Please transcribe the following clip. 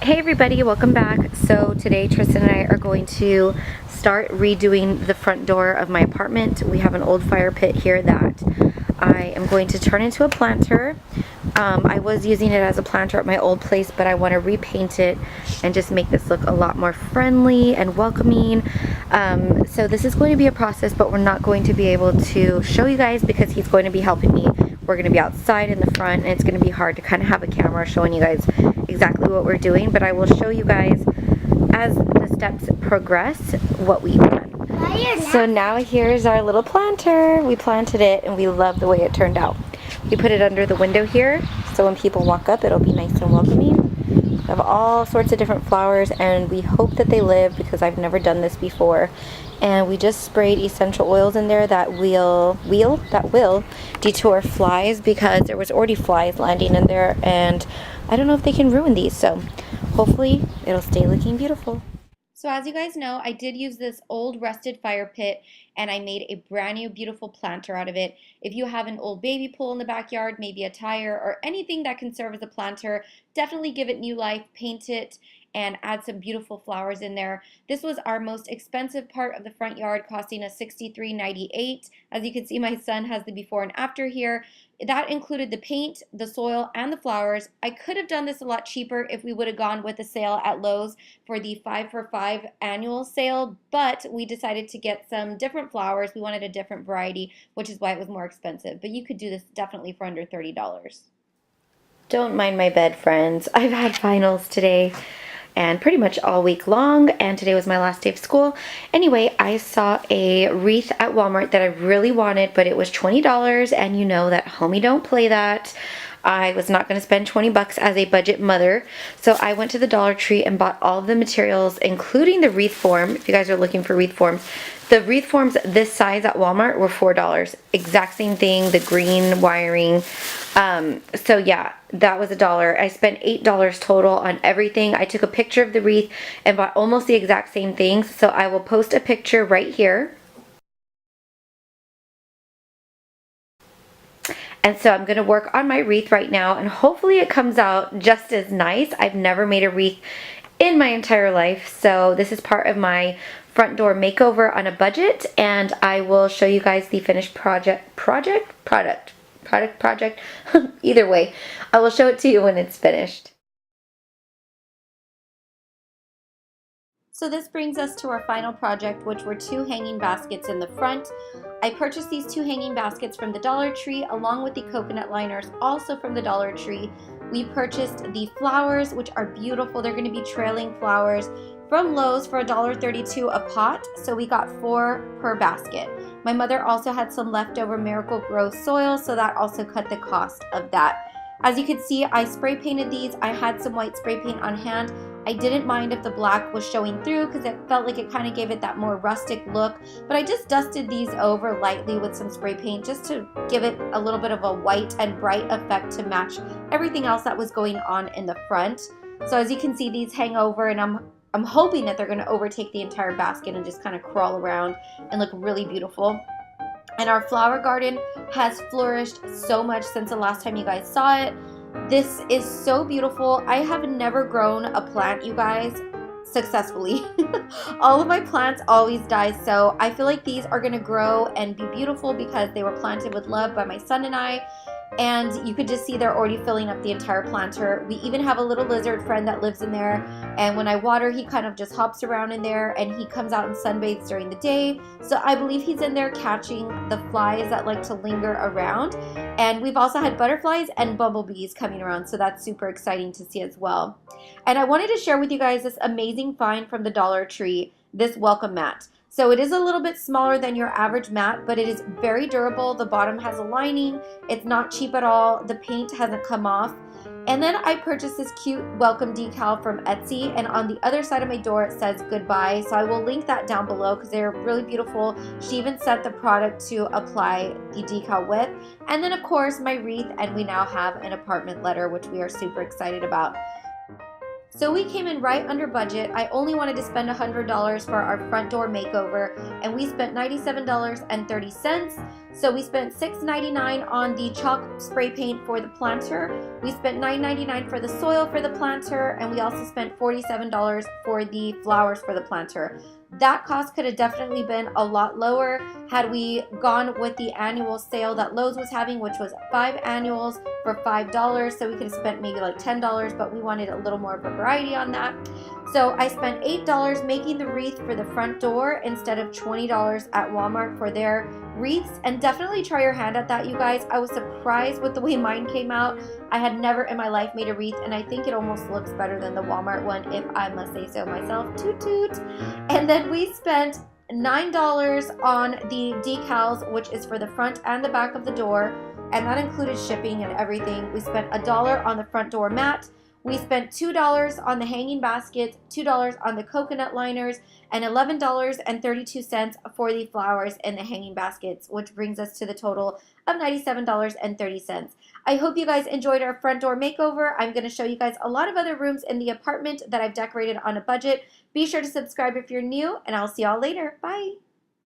Hey everybody, welcome back. So today Tristan and I are going to start redoing the front door of my apartment. We have an old fire pit here that I am going to turn into a planter. I was using it as a planter at my old place, but I want to repaint it and just make this look a lot more friendly and welcoming. So this is going to be a process, but we're not going to be able to show you guys because he's going to be helping me. We're going to be outside in the front, and it's going to be hard to kind of have a camera showing you guys exactly what we're doing, but I will show you guys as the steps progress what we've done. So now here's our little planter. We planted it and we love the way it turned out. We put it under the window here so when people walk up it'll be nice and welcoming. We have all sorts of different flowers and we hope that they live because I've never done this before. And we just sprayed essential oils in there that will deter flies because there was already flies landing in there and I don't know if they can ruin these, so hopefully it'll stay looking beautiful. So as you guys know, I did use this old rusted fire pit and I made a brand new beautiful planter out of it. If you have an old baby pool in the backyard, maybe a tire or anything that can serve as a planter, definitely give it new life, paint it, and add some beautiful flowers in there. This was our most expensive part of the front yard, costing us $63.98. As you can see, my son has the before and after here. That included the paint, the soil, and the flowers. I could have done this a lot cheaper if we would have gone with a sale at Lowe's for the 5 for 5 annual sale, but we decided to get some different flowers. We wanted a different variety, which is why it was more expensive. But you could do this definitely for under $30. Don't mind my bed, friends. I've had finals today and pretty much all week long, and today was my last day of school. Anyway, I saw a wreath at Walmart that I really wanted, but it was $20, and you know that homie don't play that. I was not going to spend 20 bucks as a budget mother, so I went to the Dollar Tree and bought all of the materials, including the wreath form. If you guys are looking for wreath forms, the wreath forms this size at Walmart were $4. Exact same thing, the green wiring. So yeah, that was $1. I spent $8 total on everything. I took a picture of the wreath and bought almost the exact same things, so I will post a picture right here. And so I'm going to work on my wreath right now, and hopefully it comes out just as nice. I've never made a wreath in my entire life, so this is part of my front door makeover on a budget, and I will show you guys the finished product. Either way, I will show it to you when it's finished. So this brings us to our final project, which were 2 hanging baskets in the front. I purchased these 2 hanging baskets from the Dollar Tree along with the coconut liners, also from the Dollar Tree. We purchased the flowers, which are beautiful. They're going to be trailing flowers from Lowe's for $1.32 a pot, so we got 4 per basket. My mother also had some leftover Miracle-Gro soil, so that also cut the cost of that. As you can see, I spray painted these. I had some white spray paint on hand. I didn't mind if the black was showing through because it felt like it kind of gave it that more rustic look, but I just dusted these over lightly with some spray paint just to give it a little bit of a white and bright effect to match everything else that was going on in the front. So as you can see, these hang over, and I'm hoping that they're going to overtake the entire basket and just kind of crawl around and look really beautiful. And our flower garden has flourished so much since the last time you guys saw it. This is so beautiful. I have never grown a plant, you guys, successfully. All of my plants always die, so I feel like these are going to grow and be beautiful because they were planted with love by my son and I. And you could just see they're already filling up the entire planter. We even have a little lizard friend that lives in there, and when I water, he kind of just hops around in there, and he comes out and sunbathes during the day. So I believe he's in there catching the flies that like to linger around. And we've also had butterflies and bumblebees coming around, so that's super exciting to see as well. And I wanted to share with you guys this amazing find from the Dollar Tree, this Welcomemat. So it is a little bit smaller than your average mat, but it is very durable. The bottom has a lining. It's not cheap at all. The paint hasn't come off. And then I purchased this cute welcome decal from Etsy, and on the other side of my door it says goodbye. So I will link that down below because they're really beautiful. She even sent the product to apply the decal with. And then of course my wreath, and we now have an apartment letter, which we are super excited about. So we came in right under budget. I only wanted to spend $100 for our front door makeover, and we spent $97.30. So we spent $6.99 on the chalk spray paint for the planter. We spent $9.99 for the soil for the planter, and we also spent $47 for the flowers for the planter. That cost could have definitely been a lot lower had we gone with the annual sale that Lowe's was having, which was 5 annuals for $5. So we could have spent maybe like $10, but we wanted a little more of a variety on that. So I spent $8 making the wreath for the front door instead of $20 at Walmart for their wreaths. And definitely try your hand at that, you guys. I was surprised with the way mine came out. I had never in my life made a wreath, and I think it almost looks better than the Walmart one, if I must say so myself. Toot toot. And then we spent $9 on the decals, which is for the front and the back of the door, and that included shipping and everything. We spent $1 on the front door mat. We spent $2 on the hanging baskets, $2 on the coconut liners, and $11.32 for the flowers and the hanging baskets, which brings us to the total of $97.30. I hope you guys enjoyed our front door makeover. I'm going to show you guys a lot of other rooms in the apartment that I've decorated on a budget. Be sure to subscribe if you're new, and I'll see y'all later. Bye!